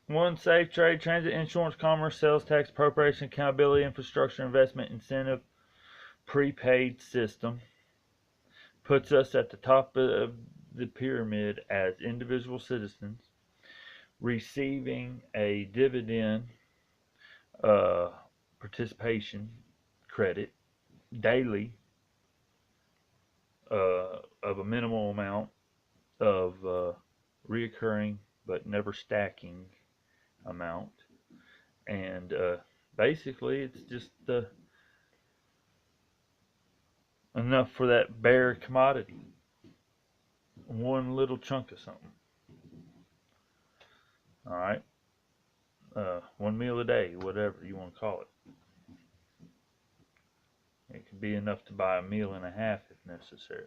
One, safe trade, transit, insurance, commerce, sales tax, appropriation, accountability, infrastructure, investment, incentive, prepaid system. Puts us at the top of the pyramid as individual citizens, receiving a dividend participation credit daily of a minimal amount of reoccurring but never stacking amount. And basically, it's just enough for that bare commodity. One little chunk of something. All right. One meal a day, whatever you want to call it. It could be enough to buy a meal and a half if necessary.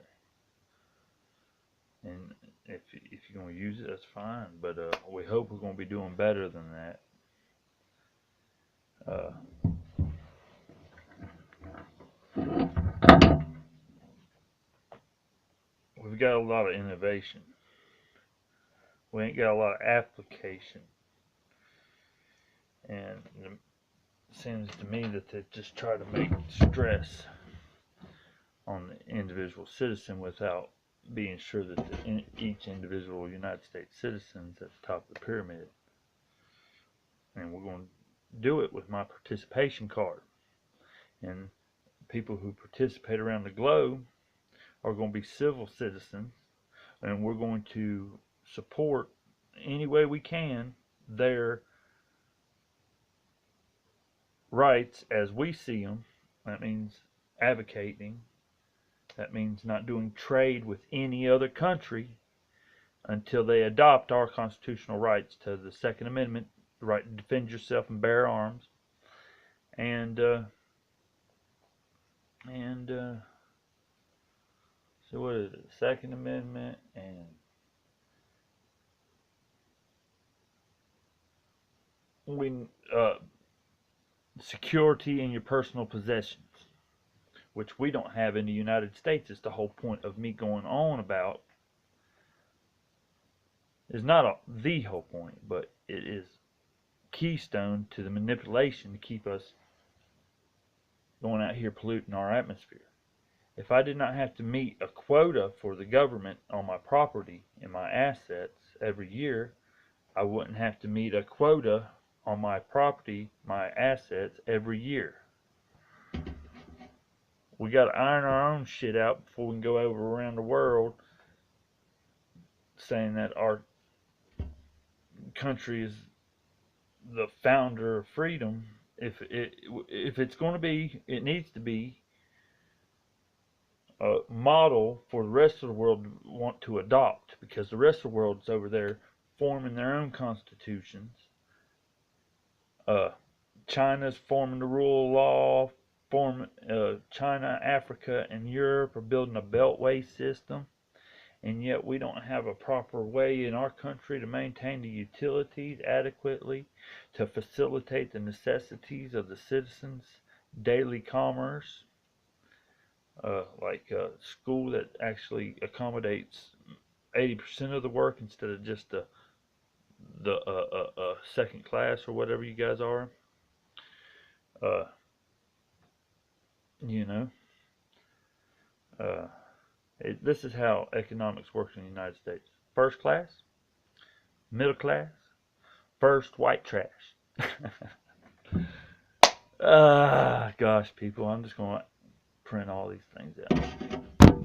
And if you're going to use it, that's fine. But we hope we're going to be doing better than that. We've got a lot of innovation. We ain't got a lot of application. And it seems to me that they just try to make stress on the individual citizen without being sure that each individual United States citizen is at the top of the pyramid. And we're going to do it with my participation card. And people who participate around the globe are going to be civil citizens, and we're going to support any way we can their rights as we see them. That means advocating. That means not doing trade with any other country until they adopt our constitutional rights to the Second Amendment, the right to defend yourself and bear arms, and so what is it? Second Amendment and security in your personal possessions, which we don't have in the United States. Is the whole point of me going on about. Is not the whole point, but it is keystone to the manipulation to keep us going out here polluting our atmosphere. If I did not have to meet a quota for the government on my property and my assets every year, I wouldn't have to meet a quota on my property, my assets every year. We got to iron our own shit out before we can go over around the world saying that our country is the founder of freedom. If it's going to be, it needs to be a model for the rest of the world to want to adopt, because the rest of the world is over there forming their own constitutions. China's forming the rule of law. China, Africa, and Europe are building a beltway system, and yet we don't have a proper way in our country to maintain the utilities adequately to facilitate the necessities of the citizens' daily commerce, like a school that actually accommodates 80% of the work instead of just the second class or whatever you guys are. You know, this is how economics works in the United States. First class, middle class, first white trash. Gosh, people, I'm just going to print all these things out.